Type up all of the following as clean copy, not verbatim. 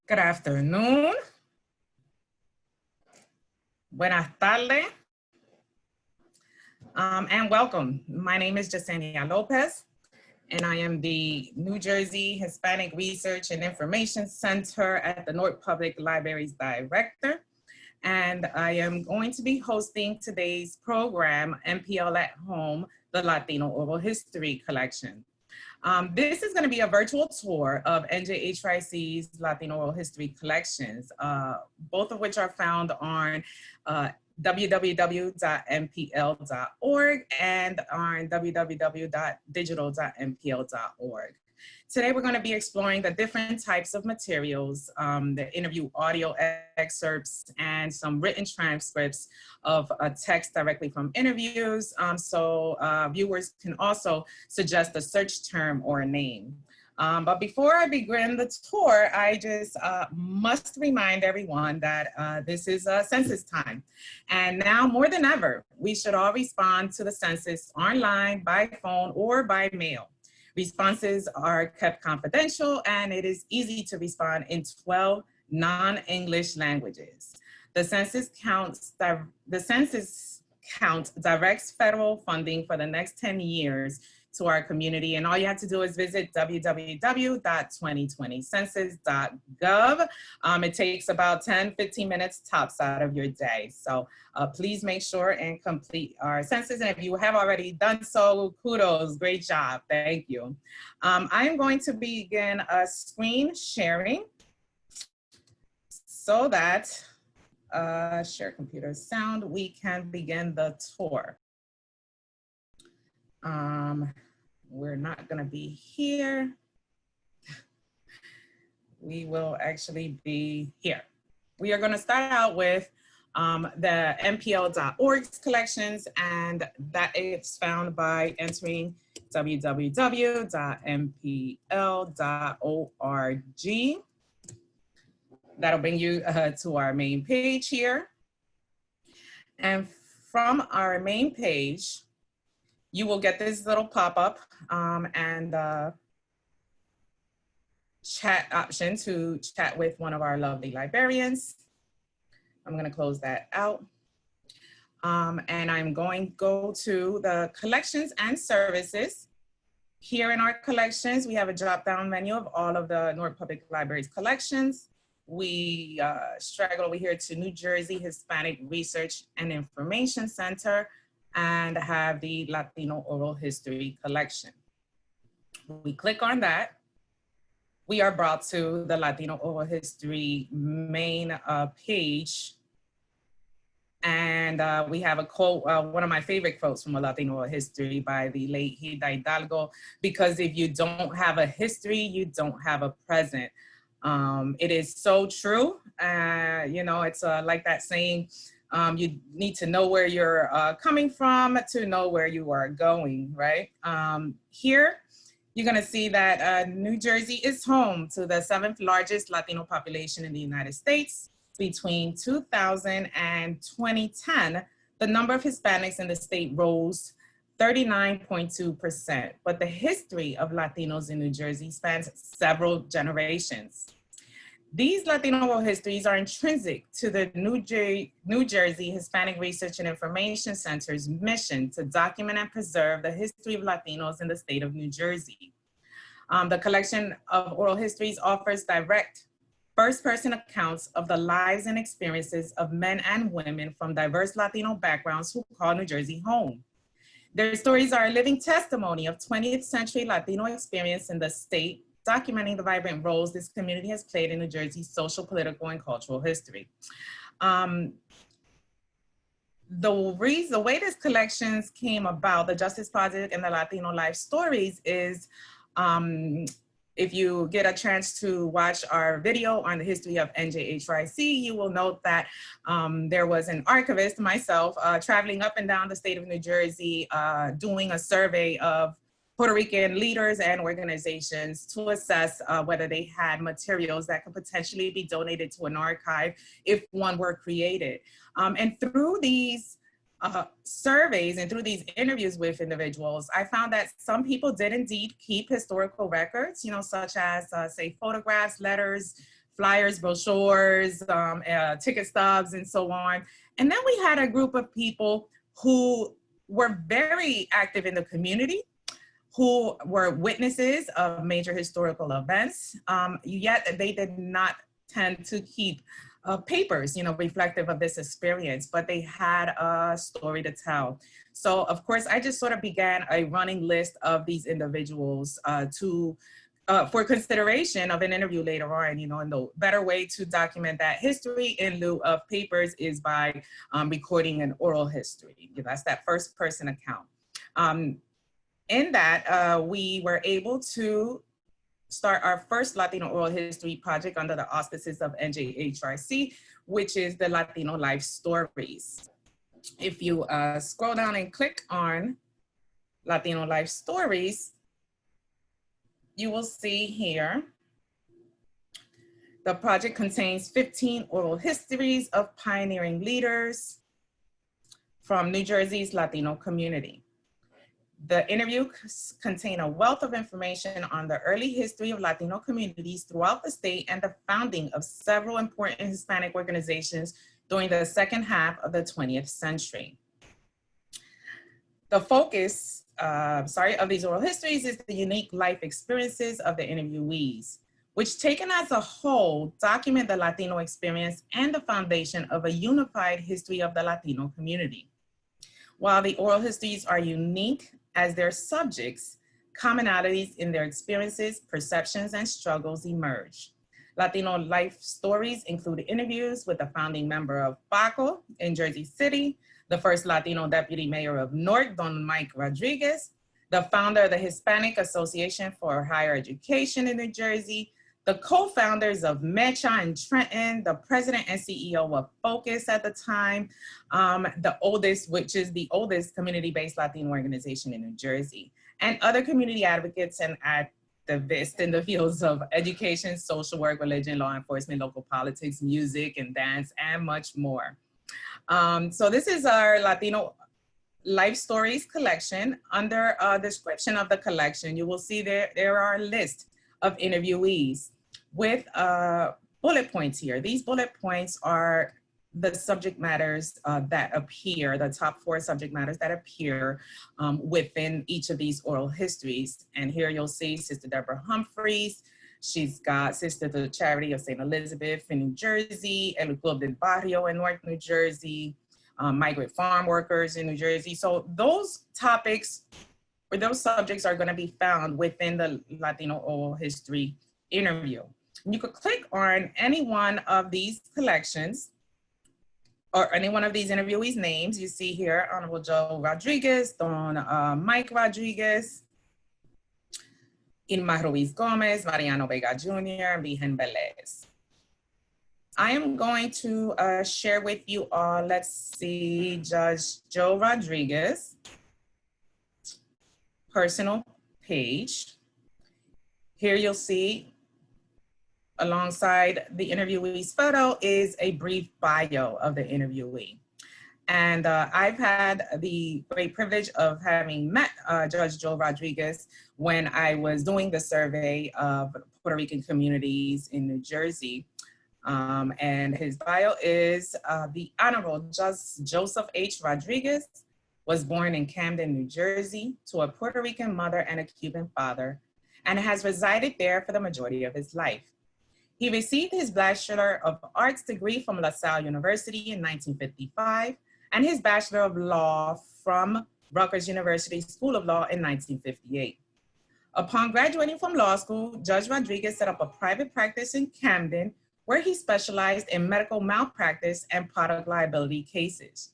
Good afternoon. Buenas tardes. And welcome. My name is Jasenia Lopez, and I am the New Jersey Hispanic Research and Information Center at the North Public Library's director. And I am going to be hosting today's program, NPL at Home, the Latino Oral History Collection. This is going to be a virtual tour of NJHYC's Latino Oral History collections, both of which are found on www.npl.org and on www.digital.npl.org. Today, we're going to be exploring the different types of materials, the interview audio excerpts, and some written transcripts of text directly from interviews. So viewers can also suggest a search term or a name. But before I begin the tour, I just must remind everyone that this is census time. And now more than ever, we should all respond to the census online, by phone, or by mail. Responses are kept confidential, and it is easy to respond in 12 non-English languages. The census count directs federal funding for the next 10 years to our community, and all you have to do is visit www.2020census.gov. It takes about 10-15 minutes tops out of your day. So please make sure and complete our census. And if you have already done so, kudos, great job, thank you. I am going to begin a screen sharing so that share computer sound, we can begin the tour. We're not going to be here. We will actually be here. We are going to start out with the NPL.org's collections, and that is found by entering www.npl.org. That'll bring you to our main page here. And from our main page, you will get this little pop-up and chat option to chat with one of our lovely librarians. I'm going to close that out. And I'm going to go to the collections and services. Here in our collections, we have a drop-down menu of all of the North Public Library's collections. We straggle over here to New Jersey Hispanic Research and Information Center, and have the Latino Oral History Collection. We click on that. We are brought to the Latino Oral History main page. And we have a quote, one of my favorite quotes from a Latino Oral History by the late Hilda Hidalgo, because if you don't have a history, you don't have a present. It is so true. You know, it's like that saying, you need to know where you're coming from to know where you are going, right? Here, you're gonna see that New Jersey is home to the 7th largest Latino population in the United States. Between 2000 and 2010, the number of Hispanics in the state rose 39.2%, but the history of Latinos in New Jersey spans several generations. These Latino oral histories are intrinsic to the New Jersey Hispanic Research and Information Center's mission to document and preserve the history of Latinos in the state of New Jersey. The collection of oral histories offers direct first-person accounts of the lives and experiences of men and women from diverse Latino backgrounds who call New Jersey home. Their stories are a living testimony of 20th century Latino experience in the state, documenting the vibrant roles this community has played in New Jersey's social, political, and cultural history. The way this collections came about, the Justice Project and the Latino Life Stories, is if you get a chance to watch our video on the history of NJHYC, you will note that there was an archivist, myself, traveling up and down the state of New Jersey, doing a survey of Puerto Rican leaders and organizations to assess whether they had materials that could potentially be donated to an archive if one were created. And through these surveys and through these interviews with individuals, I found that some people did indeed keep historical records, you know, such as say photographs, letters, flyers, brochures, ticket stubs, and so on. And then we had a group of people who were very active in the community, who were witnesses of major historical events, yet they did not tend to keep papers, reflective of this experience, but they had a story to tell. So of course, I just sort of began a running list of these individuals for consideration of an interview later on, and the better way to document that history in lieu of papers is by recording an oral history. That's that first person account. In that, we were able to start our first Latino oral history project under the auspices of NJHRC, which is the Latino Life Stories. If you scroll down and click on Latino Life Stories, you will see here, the project contains 15 oral histories of pioneering leaders from New Jersey's Latino community. The interviews contain a wealth of information on the early history of Latino communities throughout the state and the founding of several important Hispanic organizations during the second half of the 20th century. The focus of these oral histories is the unique life experiences of the interviewees, which taken as a whole document the Latino experience and the foundation of a unified history of the Latino community. While the oral histories are unique as their subjects, commonalities in their experiences, perceptions, and struggles emerge. Latino life stories include interviews with the founding member of PACO in Jersey City, the first Latino deputy mayor of Newark, Don Mike Rodriguez, the founder of the Hispanic Association for Higher Education in New Jersey, the co-founders of MECHA in Trenton, the president and CEO of Focus at the time, which is the oldest community-based Latino organization in New Jersey, and other community advocates and activists in the fields of education, social work, religion, law enforcement, local politics, music, and dance, and much more. So this is our Latino Life Stories collection. Under a description of the collection, you will see there are a list of interviewees with bullet points here. These bullet points are the subject matters that appear, the top 4 subject matters that appear within each of these oral histories. And here you'll see Sister Deborah Humphreys. She's got Sister the Charity of St. Elizabeth in New Jersey, El Club del Barrio in Newark, New Jersey, migrant farm workers in New Jersey. So those topics or those subjects are going to be found within the Latino oral history interview. And you could click on any one of these collections or any one of these interviewees' names. You see here, Honorable Joe Rodriguez, Don Mike Rodriguez, Irma Ruiz Gomez, Mariano Vega Jr., and Virgen Velez. I am going to share with you all, let's see, Judge Joe Rodriguez, personal page. Here you'll see, alongside the interviewee's photo is a brief bio of the interviewee. And I've had the great privilege of having met Judge Joe Rodriguez when I was doing the survey of Puerto Rican communities in New Jersey. And his bio is the Honorable Joseph H. Rodriguez was born in Camden, New Jersey, to a Puerto Rican mother and a Cuban father, and has resided there for the majority of his life. He received his Bachelor of Arts degree from LaSalle University in 1955 and his Bachelor of Law from Rutgers University School of Law in 1958. Upon graduating from law school, Judge Rodriguez set up a private practice in Camden where he specialized in medical malpractice and product liability cases.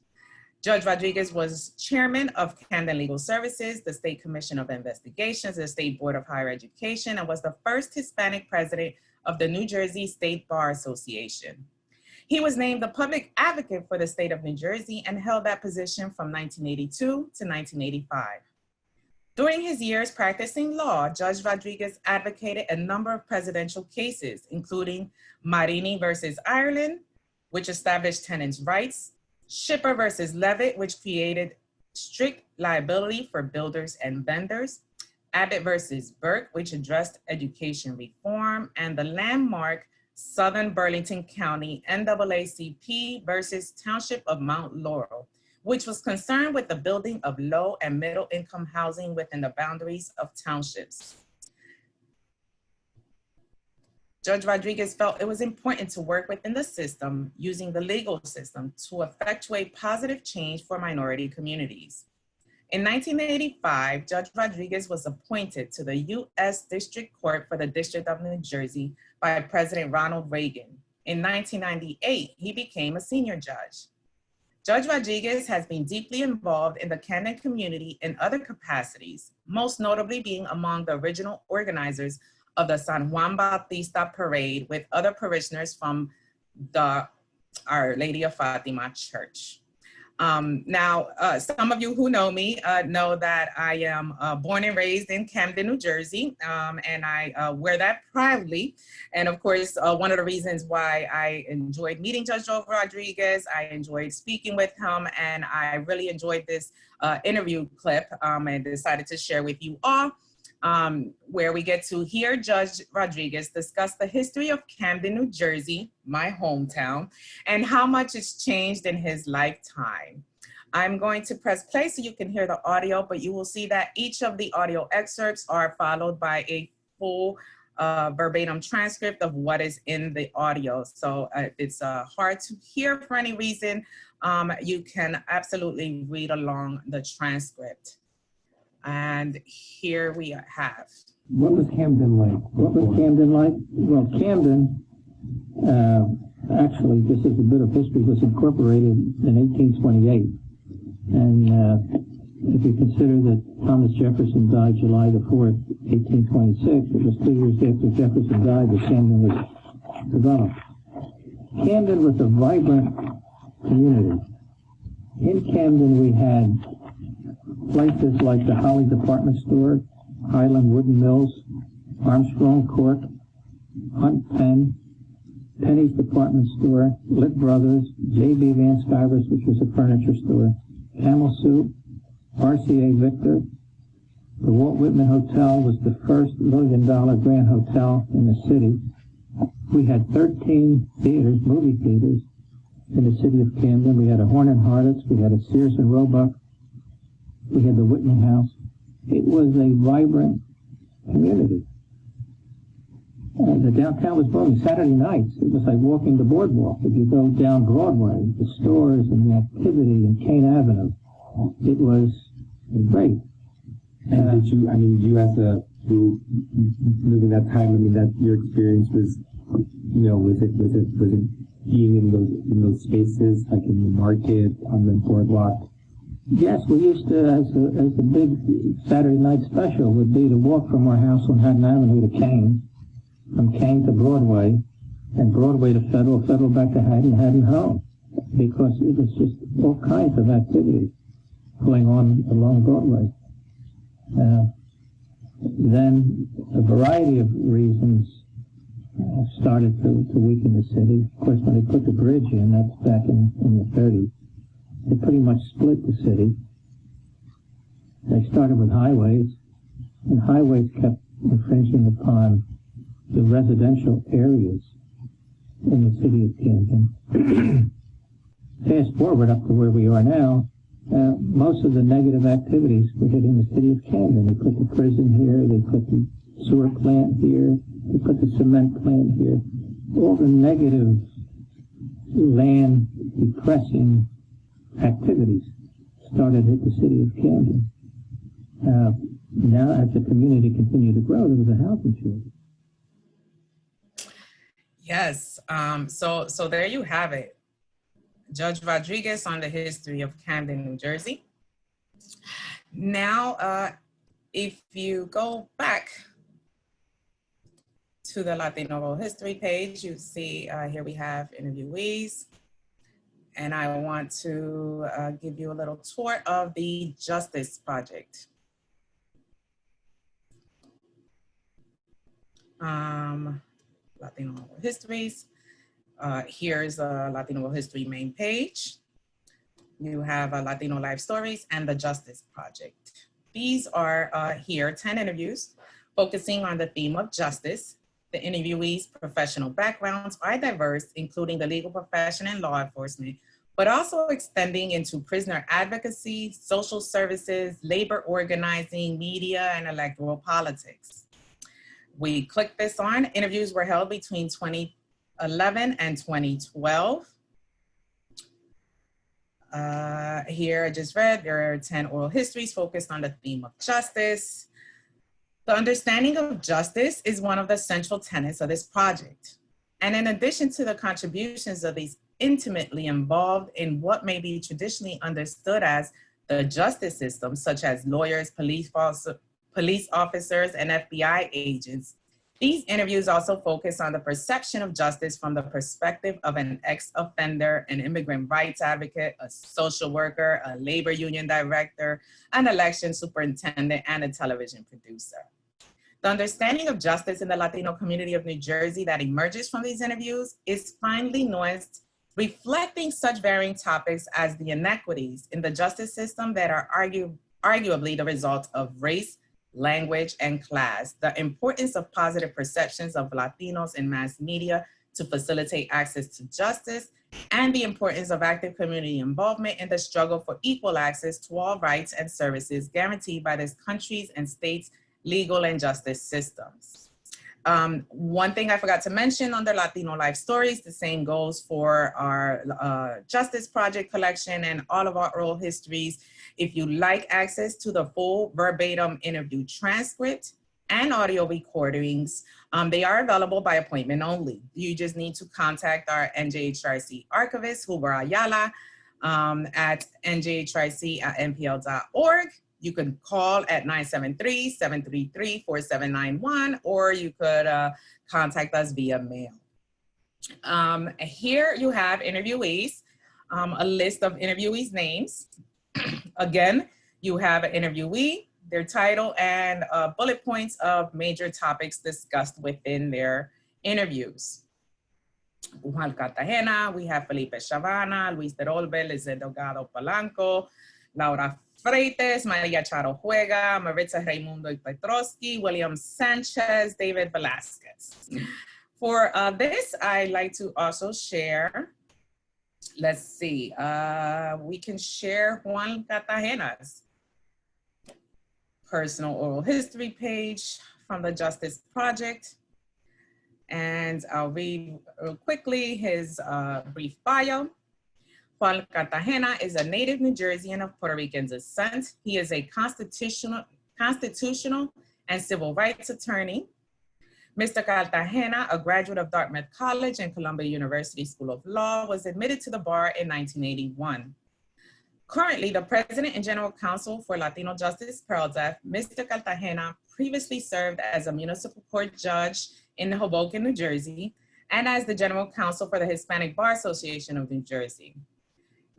Judge Rodriguez was chairman of Camden Legal Services, the State Commission of Investigations, the State Board of Higher Education, and was the first Hispanic president of the New Jersey State Bar Association. He was named the public advocate for the state of New Jersey and held that position from 1982 to 1985. During his years practicing law, Judge Rodriguez advocated a number of presidential cases, including Marini versus Ireland, which established tenants' rights, Shipper versus Levitt, which created strict liability for builders and vendors, Abbott versus Burke, which addressed education reform, and the landmark Southern Burlington County, NAACP versus Township of Mount Laurel, which was concerned with the building of low and middle income housing within the boundaries of townships. Judge Rodriguez felt it was important to work within the system using the legal system to effectuate positive change for minority communities. In 1985, Judge Rodriguez was appointed to the U.S. District Court for the District of New Jersey by President Ronald Reagan. In 1998, he became a senior judge. Judge Rodriguez has been deeply involved in the Camden community in other capacities, most notably being among the original organizers of the San Juan Bautista Parade with other parishioners from the Our Lady of Fatima Church. Some of you who know me know that I am born and raised in Camden, New Jersey, and I wear that proudly. And of course, one of the reasons why I enjoyed meeting Judge Rodriguez, I enjoyed speaking with him, and I really enjoyed this interview clip and decided to share with you all. Where we get to hear Judge Rodriguez discuss the history of Camden, New Jersey, my hometown, and how much it's changed in his lifetime. I'm going to press play so you can hear the audio, but you will see that each of the audio excerpts are followed by a full verbatim transcript of what is in the audio. So if it's hard to hear for any reason, you can absolutely read along the transcript. And here we have. What was Camden like? What was Camden like? Well, Camden, actually, this is a bit of history, was incorporated in 1828. And if you consider that Thomas Jefferson died July the 4th, 1826, it was 2 years after Jefferson died that Camden was developed. Camden was a vibrant community. In Camden, we had places like the Holly Department Store, Highland Wooden Mills, Armstrong Cork, Hunt Pen, Penny's Department Store, Litt Brothers, J.B. Van Skyver's, which was a furniture store, Camel Soup, RCA Victor. The Walt Whitman Hotel was the first $1 million grand hotel in the city. We had 13 theaters, movie theaters, in the city of Camden. We had a Horn and Hardt's, we had a Sears and Roebuck, we had the Whitney House. It was a vibrant community. The downtown was booming. Saturday nights, it was like walking the boardwalk. If you go down Broadway, the stores and the activity in Kane Avenue, it was great. And you as a, who living that time, that your experience was, was it being in those spaces, like in the market, on the boardwalk? Yes, we used to, as a big Saturday night special would be to walk from our house on Haddon Avenue to Kane, from Kane to Broadway, and Broadway to Federal, Federal back to Haddon, Haddon home, because it was just all kinds of activities going on along Broadway. Then a variety of reasons started to weaken the city. Of course, when they put the bridge in, that's back in the 30s, they pretty much split the city. They started with highways, and highways kept infringing upon the residential areas in the city of Camden. Fast forward up to where we are now, most of the negative activities were hitting the city of Camden. They put the prison here, they put the sewer plant here, they put the cement plant here. All the negative land depressing activities started at the city of Camden. Now, as the community continued to grow, there was a housing shortage. Yes, so there you have it. Judge Rodriguez on the history of Camden, New Jersey. Now, if you go back to the Latino history page, you see here we have interviewees. And I want to give you a little tour of the Justice Project. Latino histories. Here's a Latino history main page. You have Latino life stories and the Justice Project. These are here 10 interviews focusing on the theme of justice, The interviewees' professional backgrounds are diverse, including the legal profession and law enforcement, but also extending into prisoner advocacy, social services, labor organizing, media, and electoral politics. We clicked this on. Interviews were held between 2011 and 2012. Here I just read, there are 10 oral histories focused on the theme of justice. The understanding of justice is one of the central tenets of this project. And in addition to the contributions of these intimately involved in what may be traditionally understood as the justice system, such as lawyers, police officers, and FBI agents, these interviews also focus on the perception of justice from the perspective of an ex-offender, an immigrant rights advocate, a social worker, a labor union director, an election superintendent, and a television producer. The understanding of justice in the Latino community of New Jersey that emerges from these interviews is finely nuanced, reflecting such varying topics as the inequities in the justice system that are arguably the result of race, language, and class, the importance of positive perceptions of Latinos in mass media to facilitate access to justice, and the importance of active community involvement in the struggle for equal access to all rights and services guaranteed by this country's and states' legal and justice systems. One thing I forgot to mention under Latino Life Stories, the same goes for our Justice Project collection and all of our oral histories. If you like access to the full verbatim interview transcript and audio recordings, they are available by appointment only. You just need to contact our NJHRC archivist, Huber Ayala, at njhrc@npl.org. You can call at 973-733-4791, or you could contact us via mail. Here you have interviewees, a list of interviewees' names. Again, you have an interviewee, their title, and bullet points of major topics discussed within their interviews. Juan Cartagena, we have Felipe Chavana, Luis de Rolbe, Lizeth Delgado Polanco, Laura Freites, Maria Charo Juega, Maritza Raimundo Petrosky, William Sanchez, David Velasquez. For this, I'd like to also share, let's see, we can share Juan Cartagena's personal oral history page from the Justice Project. And I'll read real quickly his brief bio. Juan Cartagena is a native New Jerseyan of Puerto Rican descent. He is a constitutional and civil rights attorney. Mr. Cartagena, a graduate of Dartmouth College and Columbia University School of Law, was admitted to the bar in 1981. Currently, the president and general counsel for Latino Justice PearlDeaf, Mr. Cartagena previously served as a municipal court judge in Hoboken, New Jersey, and as the general counsel for the Hispanic Bar Association of New Jersey.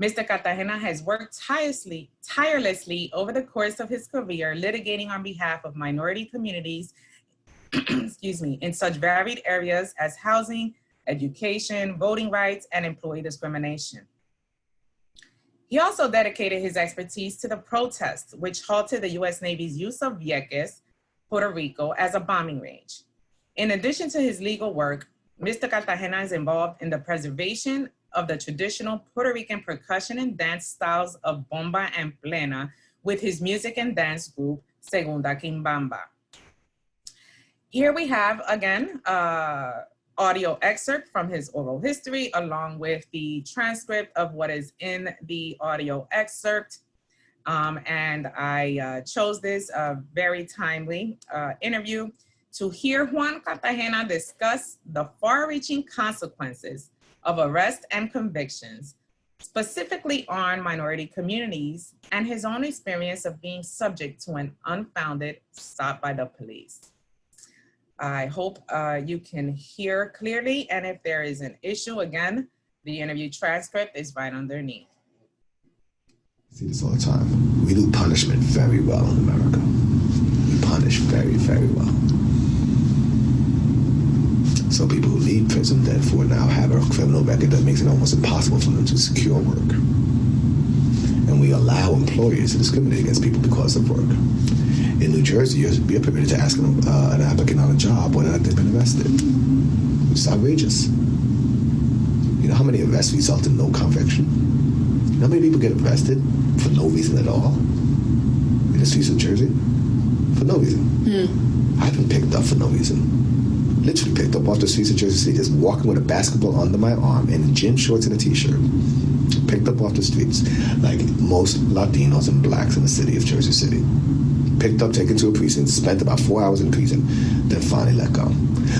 Mr. Cartagena has worked tirelessly over the course of his career litigating on behalf of minority communities excuse me, in such varied areas as housing, education, voting rights, and employee discrimination. He also dedicated his expertise to the protests which halted the U.S. Navy's use of Vieques, Puerto Rico, as a bombing range. In addition to his legal work, Mr. Cartagena is involved in the preservation of the traditional Puerto Rican percussion and dance styles of bomba and plena with his music and dance group, Segunda Quimbamba. Here we have, again, audio excerpt from his oral history, along with the transcript of what is in the audio excerpt. And I chose this very timely interview to hear Juan Cartagena discuss the far-reaching consequences of arrest and convictions, specifically on minority communities, and his own experience of being subject to an unfounded stop by the police. I hope you can hear clearly, and if there is an issue, again, the interview transcript is right underneath. I see this all the time. We do punishment very well in America. We punish very, very well. So people who leave prison therefore now have a criminal record that makes it almost impossible for them to secure work. And and we allow employers to discriminate against people because of work. In New Jersey, you're permitted to ask an applicant on a job whether or not they've been arrested. It's outrageous. You know how many arrests result in no conviction? You know how many people get arrested for no reason at all in the streets of Jersey? For no reason. I've been picked up for no reason. Literally picked up off the streets of Jersey City, just walking with a basketball under my arm and gym shorts and a t-shirt. Picked up off the streets like most Latinos and blacks in the city of Jersey City. Picked up, taken to a precinct, spent about 4 hours in prison, then finally let go.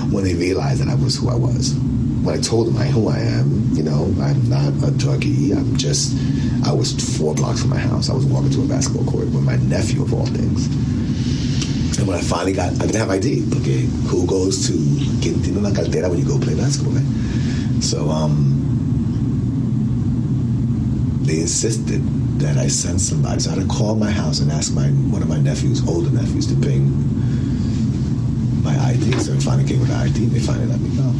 When they realized that I was who I was. When I told them who I am, you know, I'm not a druggie, I was 4 blocks from my house. I was walking to a basketball court with my nephew of all things. And when I finally I didn't have ID, okay? Who goes to Quintino La Caldera when you go play basketball, right? So, they insisted that I send somebody. So I had to call my house and ask one of my older nephews, to bring my ID. So I finally came with the ID. They finally let me go.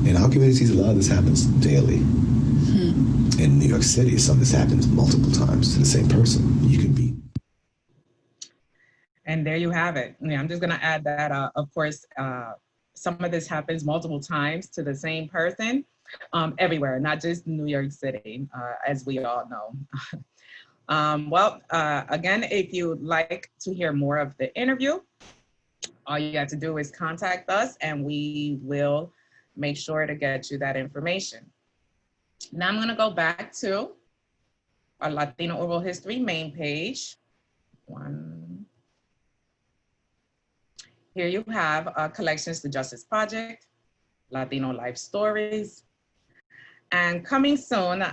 In our communities, a lot of this happens daily. In New York City, some of this happens multiple times to the same person. You can be. And there you have it. Yeah, I'm just going to add that, of course, some of this happens multiple times to the same person. Everywhere, not just New York City, as we all know. Again, if you'd like to hear more of the interview, all you have to do is contact us and we will make sure to get you that information. Now I'm going to go back to our Latino Oral History main page. Here you have Collections to Justice Project, Latino Life Stories. And coming soon,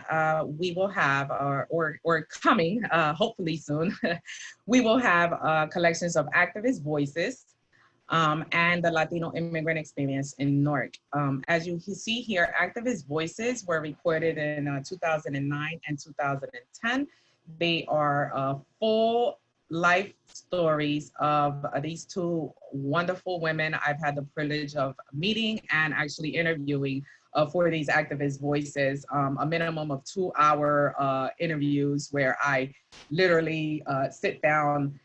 we will have, or coming, hopefully soon, we will have collections of activist voices and the Latino immigrant experience in Newark. As you see here, activist voices were recorded in 2009 and 2010. They are full life stories of these 2 wonderful women I've had the privilege of meeting and actually interviewing for these activist voices, a minimum of 2-hour interviews where I literally sit down,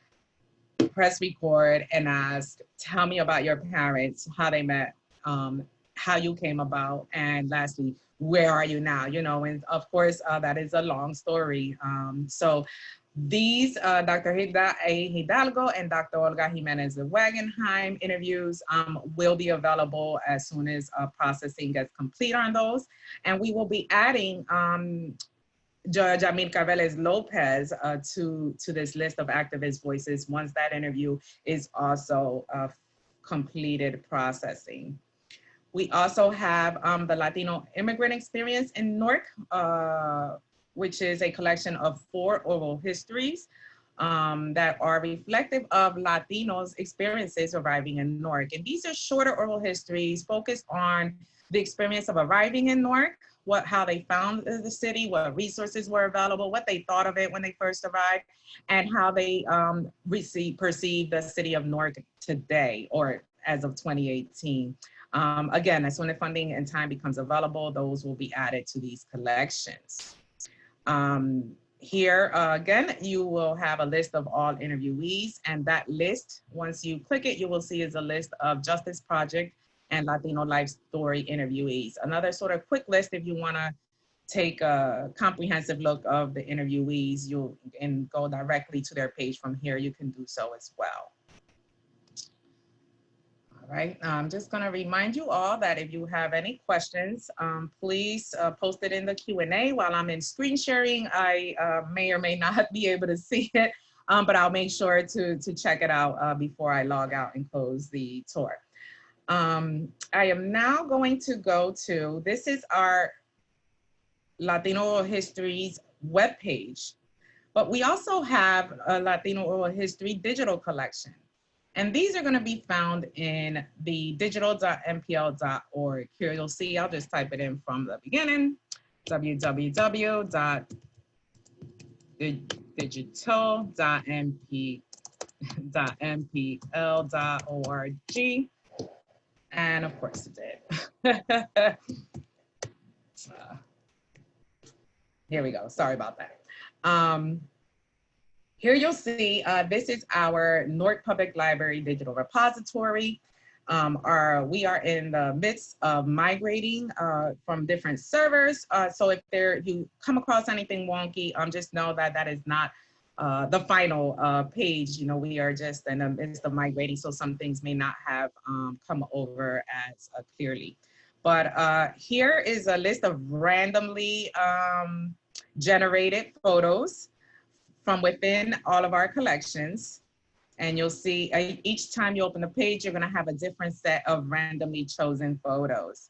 press record and ask, tell me about your parents, how they met, how you came about, and lastly, where are you now? You know, and of course, that is a long story. So these Dr. Hidalgo and Dr. Olga Jimenez de Wagenheim interviews will be available as soon as processing gets complete on those. And we will be adding Judge Amir Carveles Lopez to this list of activist voices once that interview is also completed processing. We also have the Latino Immigrant Experience in Newark, which is a collection of 4 oral histories that are reflective of Latinos' experiences arriving in Newark. And these are shorter oral histories focused on the experience of arriving in Newark, how they found the city, what resources were available, what they thought of it when they first arrived, and how they perceive the city of Newark today, or as of 2018. Again, as soon as funding and time becomes available, those will be added to these collections. Here, again, you will have a list of all interviewees, and that list, once you click it, you will see is a list of Justice Project and Latino Life Story interviewees. Another sort of quick list if you wanna take a comprehensive look of the interviewees, and go directly to their page from here, you can do so as well. All right, I'm just gonna remind you all that if you have any questions, please post it in the Q&A. While I'm in screen sharing, I may or may not be able to see it, but I'll make sure to check it out before I log out and close the tour. I am now going to go to, this is our Latino Oral Histories webpage, but we also have a Latino Oral History digital collection. And these are going to be found in the digital.npl.org. Here you'll see, I'll just type it in from the beginning, www.digital.npl.org. And of course it did. Here we go. Sorry about that. Here you'll see, this is our Newark Public Library digital repository. We are in the midst of migrating from different servers. So if you come across anything wonky, just know that that is not the final page. You know, we are just in the midst of migrating, so some things may not have come over as clearly. But here is a list of randomly generated photos from within all of our collections. And you'll see each time you open the page, you're gonna have a different set of randomly chosen photos.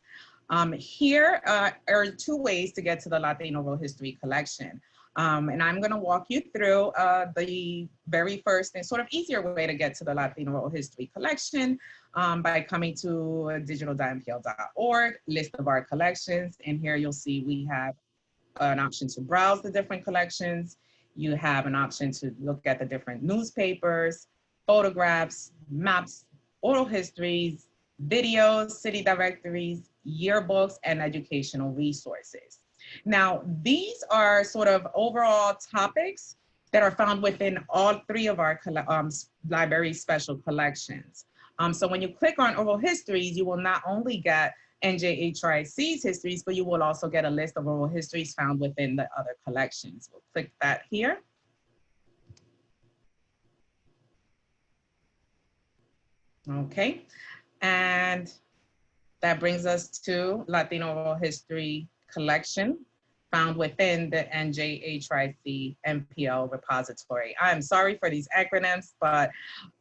Here are two ways to get to the Latino Oral History collection. And I'm gonna walk you through the very first and sort of easier way to get to the Latino Oral History collection by coming to digital.npl.org, list of our collections. And here you'll see we have an option to browse the different collections. You have an option to look at the different newspapers, photographs, maps, oral histories, videos, city directories, yearbooks, and educational resources. Now, these are sort of overall topics that are found within all three of our library special collections. So when you click on oral histories, you will not only get NJHRIC's histories, but you will also get a list of oral histories found within the other collections. We'll click that here. Okay, and that brings us to Latino Oral History collection found within the NJHRIC NPL repository. I'm sorry for these acronyms, but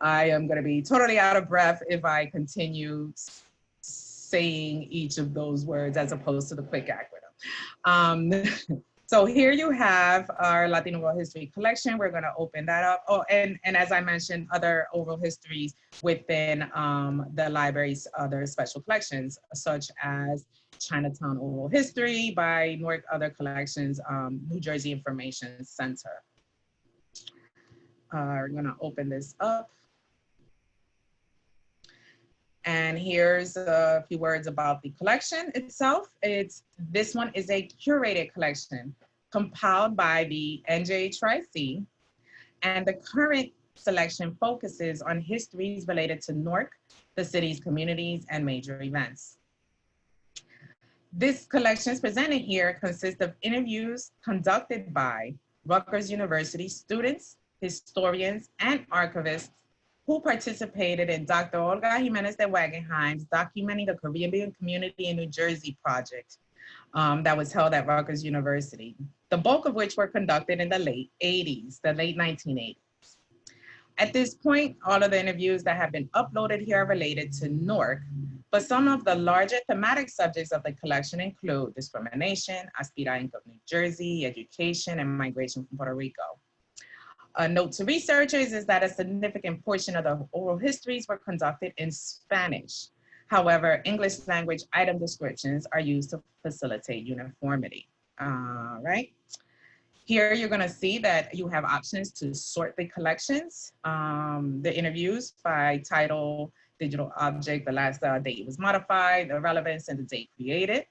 I am going to be totally out of breath if I continue saying each of those words as opposed to the quick acronym. So here you have our Latino Oral History collection. We're gonna open that up. Oh, and as I mentioned, other oral histories within the library's other special collections, such as Chinatown Oral History by Newark Other Collections, New Jersey Information Center. We're gonna open this up. And here's a few words about the collection itself. This one is a curated collection compiled by the NJHRIC, and the current selection focuses on histories related to Newark, the city's communities, and major events. This collection presented here consists of interviews conducted by Rutgers University students, historians, and archivists who participated in Dr. Olga Jimenez de Wagenheim's Documenting the Caribbean Community in New Jersey project that was held at Rutgers University, the bulk of which were conducted in the late 1980s. At this point, all of the interviews that have been uploaded here are related to Newark, but some of the larger thematic subjects of the collection include discrimination, Aspira Inc. of New Jersey, education, and migration from Puerto Rico. A note to researchers is that a significant portion of the oral histories were conducted in Spanish. However, English language item descriptions are used to facilitate uniformity. All right. Here you're gonna see that you have options to sort the collections, the interviews by title, digital object, the last date it was modified, the relevance, and the date created.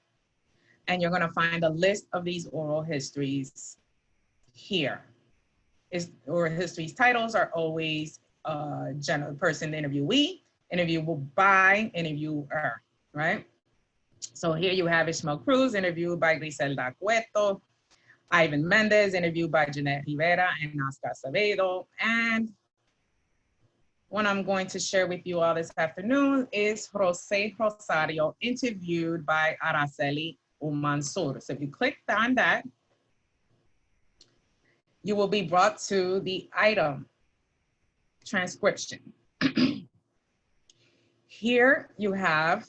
And you're gonna find a list of these oral histories here. Oral histories titles are always general person interviewee, interviewable by, interviewer, right? So here you have Ishmael Cruz, interviewed by Griselda Cueto, Ivan Mendez, interviewed by Jeanette Rivera and Oscar Acevedo. And one I'm going to share with you all this afternoon is Jose Rosario, interviewed by Araceli Umansur. So if you click on that, you will be brought to the item transcription. Here you have,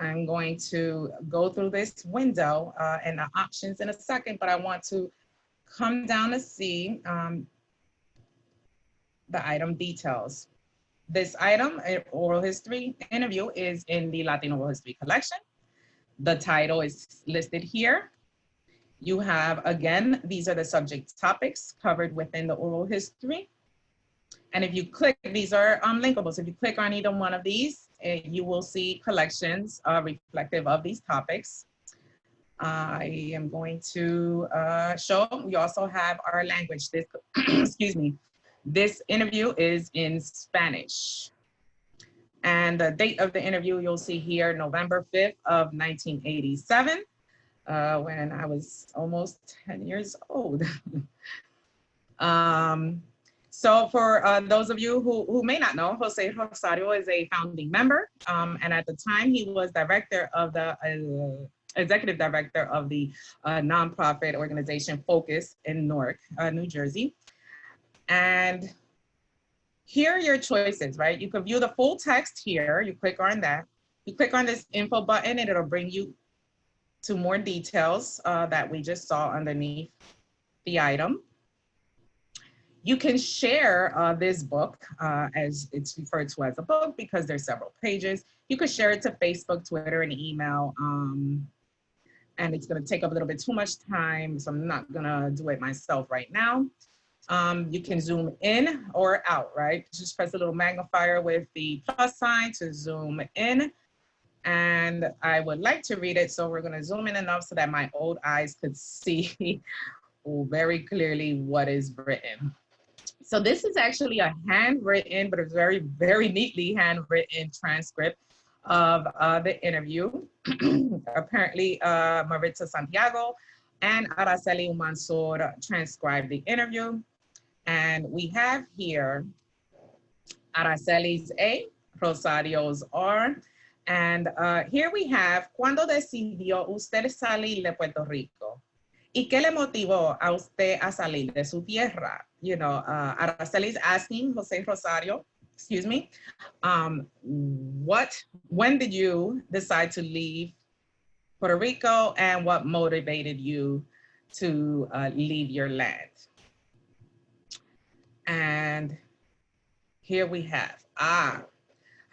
I'm going to go through this window and the options in a second, but I want to come down to see the item details. This item, oral history interview, is in the Latino Oral History collection. The title is listed here. You have, again, these are the subject topics covered within the oral history. And if you click, these are linkable. So if you click on either one of these, you will see collections reflective of these topics. I am going to show, we also have our language. This, excuse me, this interview is in Spanish. And the date of the interview, you'll see here, November 5th of 1987, when I was almost 10 years old. So for those of you who may not know, Jose Rosario is a founding member. And at the time, he was director of the executive director of the nonprofit organization Focus in Newark, New Jersey. And here are your choices, right? You can view the full text here. You click on that. You click on this info button and it'll bring you to more details that we just saw underneath the item. You can share this book as it's referred to as a book because there's several pages. You could share it to Facebook, Twitter, and email. And it's gonna take up a little bit too much time, so I'm not gonna do it myself right now. You can zoom in or out, right? Just press a little magnifier with the plus sign to zoom in. And I would like to read it, so we're gonna zoom in enough so that my old eyes could see very clearly what is written. So this is actually a handwritten, but a very, very neatly handwritten transcript of the interview. Apparently, Maritza Santiago and Araceli Mansour transcribed the interview. And we have here Araceli's A, Rosario's R. And here we have, ¿cuándo decidió usted salir de Puerto Rico? ¿Y qué le motivó a usted a salir de su tierra? You know, Araceli's asking Jose Rosario, excuse me, when did you decide to leave Puerto Rico and what motivated you to leave your land? And here we have,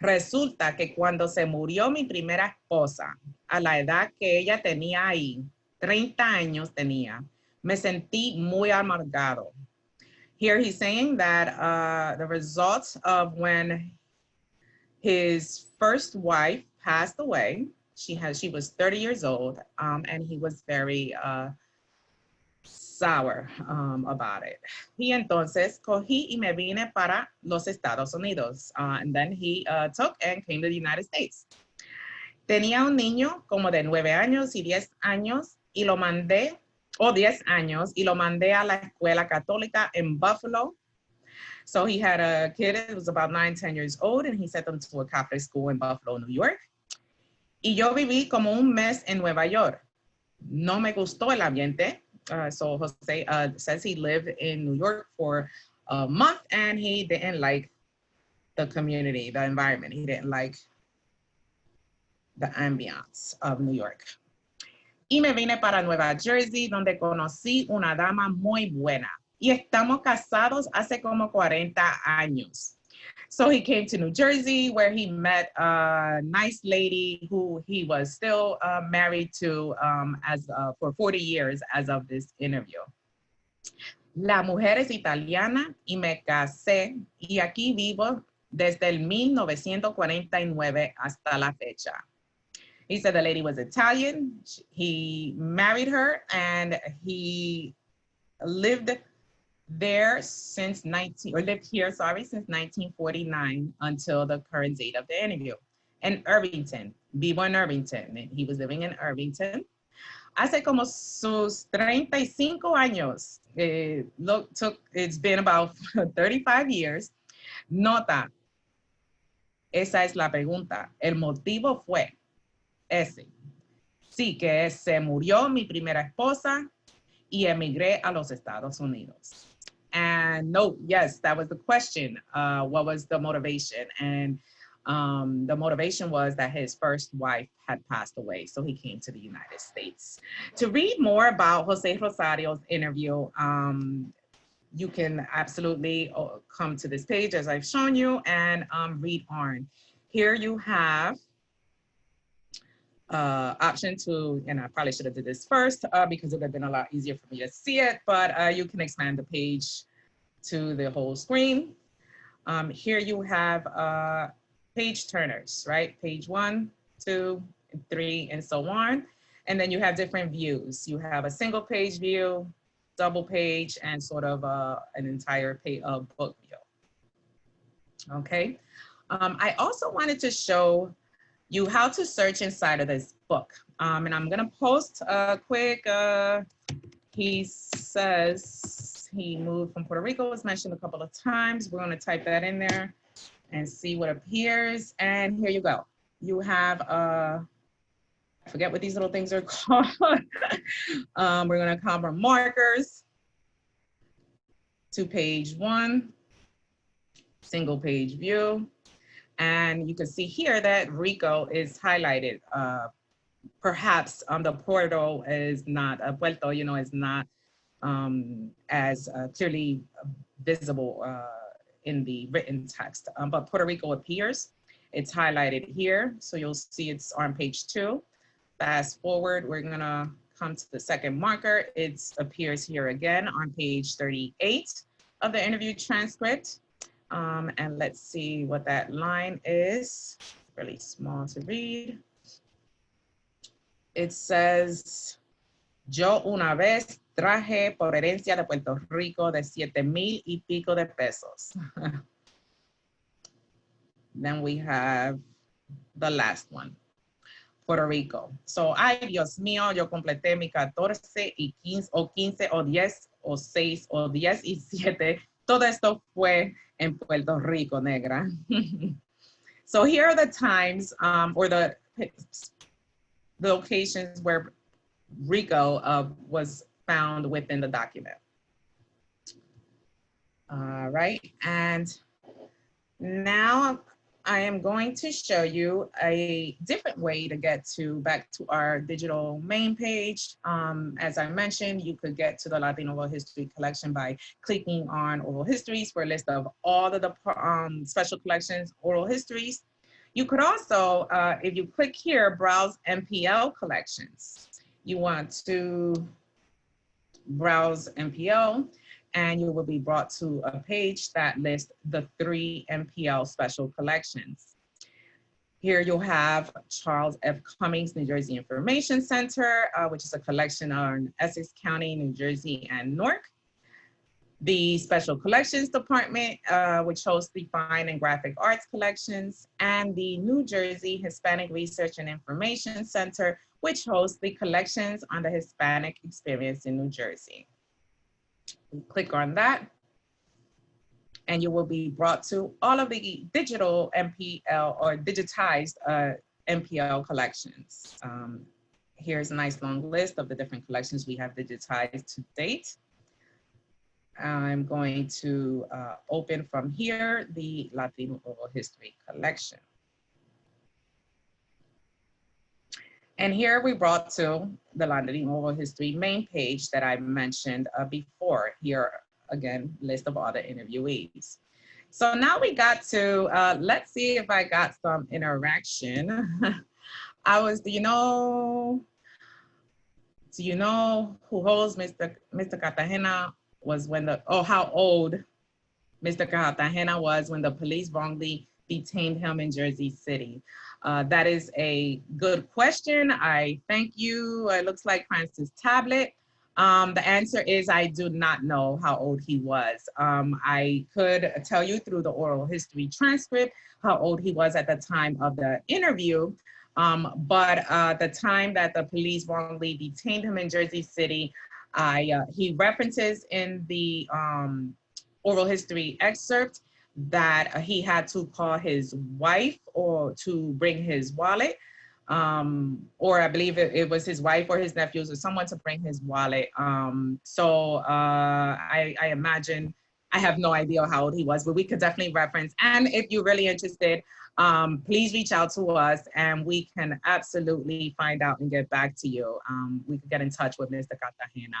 resulta que cuando se murió mi primera esposa, a la edad que ella tenía ahí, 30 años tenía, me sentí muy amargado. Here he's saying that the results of when his first wife passed away, she was 30 years old, and he was very sour about it. Y entonces cogí y me vine para los Estados Unidos. And then he took and came to the United States. Tenía un niño como de 9 años y 10 años y lo mandé, o 10 años, y lo mandé a la escuela católica en Buffalo. So he had a kid that was about 9, 10 years old, and he sent them to a Catholic school in Buffalo, New York. Y yo viví como un mes en Nueva York. No me gustó el ambiente. So Jose says he lived in New York for a month and he didn't like the community, the environment. He didn't like the ambiance of New York. Y me vine para Nueva Jersey, donde conocí una dama muy buena. Y estamos casados hace como 40 años. So he came to New Jersey where he met a nice lady who he was still married to for 40 years as of this interview. La mujer es italiana y me casé y aquí vivo desde el 1949 hasta la fecha. He said the lady was Italian. He married her and he lived here since 1949 until the current date of the interview. In Irvington, vivo en Irvington. He was living in Irvington. Hace como sus 35 años. It's been about 35 years. Nota, esa es la pregunta. El motivo fue ese. Sí, que se murió mi primera esposa y emigré a los Estados Unidos. And no, yes, that was the question. What was the motivation? And the motivation was that his first wife had passed away, so he came to the United States. To read more about Jose Rosario's interview, you can absolutely come to this page as I've shown you and read on. Here you have option to, and I probably should have did this first because it would have been a lot easier for me to see it, but you can expand the page to the whole screen. Here you have page turners, right? Page 1, 2, 3, and so on. And then you have different views. You have a single page view, double page, and sort of an entire book view. Okay. I also wanted to show you how to search inside of this book. And I'm gonna post a quick, he says he moved from Puerto Rico, was mentioned a couple of times. We're gonna type that in there and see what appears. And here you go. You have, I forget what these little things are called. We're gonna call them markers to page 1, single page view. And you can see here that Rico is highlighted. Perhaps the Puerto is not, Puerto, you know, is not as clearly visible in the written text, but Puerto Rico appears. It's highlighted here, so you'll see it's on page 2. Fast forward, we're gonna come to the second marker. It appears here again on page 38 of the interview transcript. And let's see what that line is. Really small to read. It says, yo una vez traje por herencia de Puerto Rico de 7,000 y pico de pesos. Then we have the last one, Puerto Rico. So, ay, Dios mío, yo completé mi 14 y 15 o 15 o 10 o 6 o 10 y 7. Todo esto fue en Puerto Rico, negra. So here are the times or the locations where Rico was found within the document. All right, and now I am going to show you a different way to get back to our digital main page. As I mentioned, you could get to the Latino Oral History Collection by clicking on Oral Histories for a list of all the special collections, oral histories. You could also, if you click here, browse NPL collections. You want to browse NPL, and you will be brought to a page that lists the 3 NPL special collections. Here you'll have Charles F. Cummings, New Jersey Information Center, which is a collection on Essex County, New Jersey, and Newark. The Special Collections Department, which hosts the Fine and Graphic Arts collections, and the New Jersey Hispanic Research and Information Center, which hosts the collections on the Hispanic experience in New Jersey. Click on that, and you will be brought to all of the digital NPL or digitized NPL collections. Here's a nice long list of the different collections we have digitized to date. I'm going to open from here the Latino Oral History Collection. And here we brought to the Latino Oral History main page that I mentioned before. Here, again, list of all the interviewees. So now we got to, let's see if I got some interaction. Do you know who holds Mr. Cartagena was when how old Mr. Cartagena was when the police wrongly detained him in Jersey City? That is a good question. I thank you. It looks like Francis Tablet. The answer is I do not know how old he was. I could tell you through the oral history transcript how old he was at the time of the interview, but the time that the police wrongly detained him in Jersey City, he references in the oral history excerpt that he had to call his wife or to bring his wallet, or I believe it was his wife or his nephews or someone to bring his wallet. So I imagine, I have no idea how old he was, but we could definitely reference. And if you're really interested, please reach out to us and we can absolutely find out and get back to you. We could get in touch with Mr. Cartagena.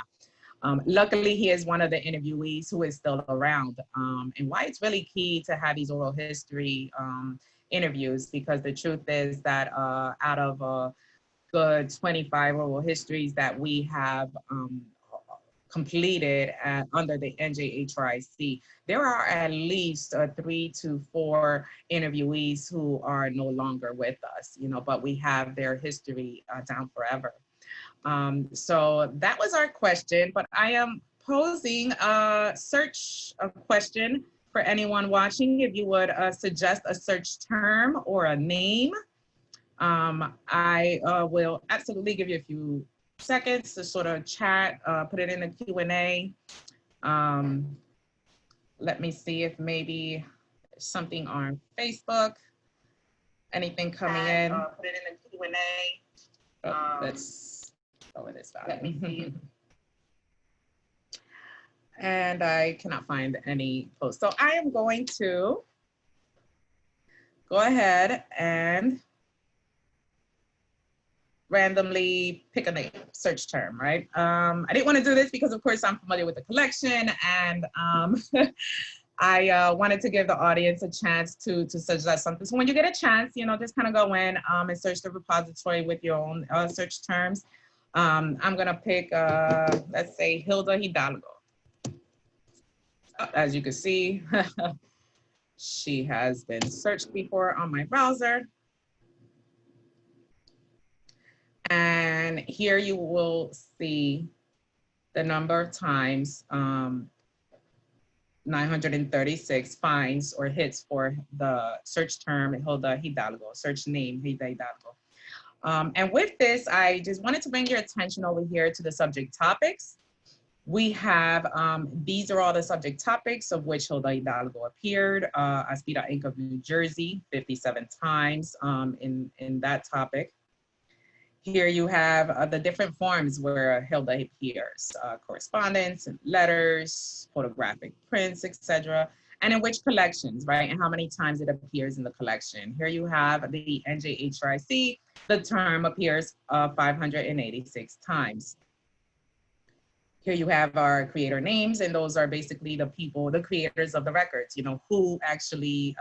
Luckily, he is one of the interviewees who is still around, and why it's really key to have these oral history interviews, because the truth is that out of a good 25 oral histories that we have completed under the NJHRIC, there are at least 3 to 4 interviewees who are no longer with us, but we have their history down forever. So that was our question, but I am posing a question for anyone watching. If you would suggest a search term or a name, I will absolutely give you a few seconds to sort of chat, put it in the Q&A. Let me see if maybe there's something on Facebook, anything coming in. Put it in the Q&A. Let's go with this value. And I cannot find any posts. So I am going to go ahead and randomly pick a name, search term, right? I didn't want to do this because, of course, I'm familiar with the collection, and I wanted to give the audience a chance to suggest something. So when you get a chance, you know, just kind of go in and search the repository with your own search terms. I'm gonna pick, let's say, Hilda Hidalgo. As you can see, she has been searched before on my browser. And here you will see the number of times 936 finds or hits for the search term Hilda Hidalgo, search name Hilda Hidalgo. And with this, I just wanted to bring your attention over here to the subject topics. We have, these are all the subject topics of which Hilda Hidalgo appeared. Aspira Inc. of New Jersey, 57 times in that topic. Here you have the different forms where Hilda appears, correspondence, letters, photographic prints, etc. And in which collections, right? And how many times it appears in the collection. Here you have the NJHRIC, the term appears 586 times. Here you have our creator names, and those are basically the people, the creators of the records, you know, who actually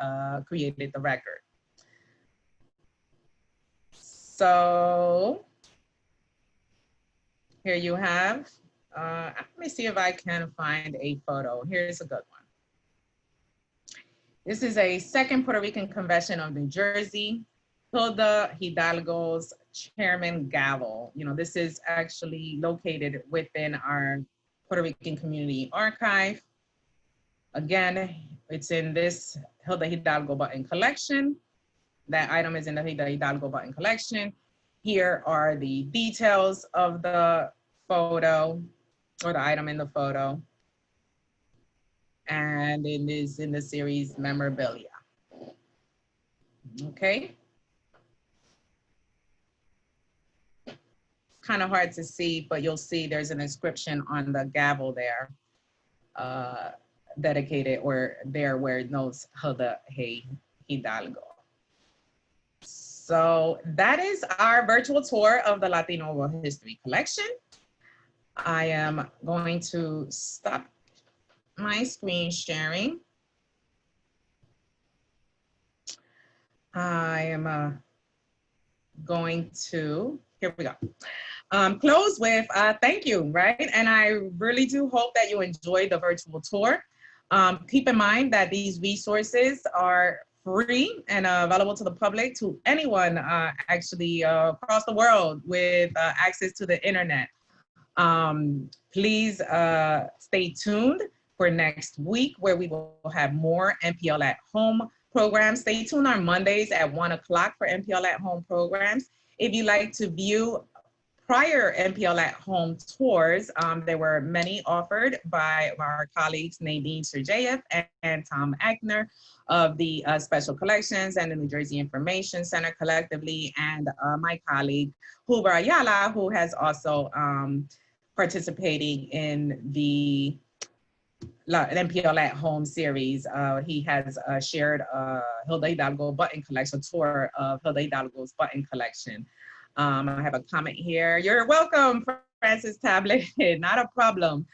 created the record. So here you have, let me see if I can find a photo. Here's a good one. This is a second Puerto Rican convention of New Jersey. Hilda Hidalgo's chairman Gavel. You know, this is actually located within our Puerto Rican Community Archive. Again, it's in this Hilda Hidalgo button collection. That item is in the Hilda Hidalgo button collection. Here are the details of the photo or the item in the photo. And it is in the series memorabilia. Okay. Kind of hard to see, but you'll see there's an inscription on the gavel there, dedicated or there where it knows Hilda Hidalgo. So that is our virtual tour of the Latino World History Collection. I am going to stop my screen sharing. I am going to, here we go. Close with thank you, right? And I really do hope that you enjoyed the virtual tour. Keep in mind that these resources are free and available to the public, to anyone actually across the world with access to the internet. Please stay tuned for next week, where we will have more NPL at Home programs. Stay tuned on Mondays at 1 o'clock for NPL at Home programs. If you like to view prior NPL at Home tours, there were many offered by our colleagues Nadine Sergeyev and Tom Ackner of the Special Collections and the New Jersey Information Center collectively, and my colleague Huber Ayala, who has also participating in the NPL at Home series. He has shared Hilda Hidalgo button collection tour of Hilda Hidalgo's button collection. I have a comment here. You're welcome, Francis Tablet. Not a problem.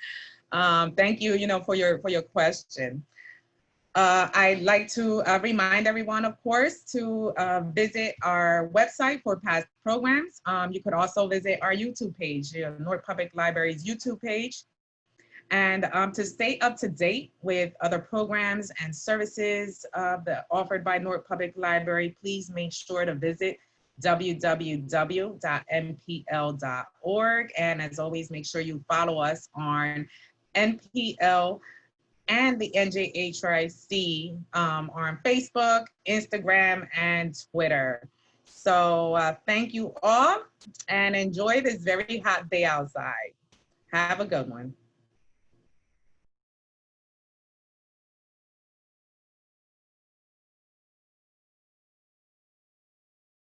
Thank you, for your question. I'd like to remind everyone, of course, to visit our website for past programs. You could also visit our YouTube page, Newark Public Library's YouTube page. And to stay up to date with other programs and services that offered by Newark Public Library, please make sure to visit www.npl.org. And as always, make sure you follow us on NPL and the NJHRIC on Facebook, Instagram, and Twitter. So thank you all and enjoy this very hot day outside. Have a good one.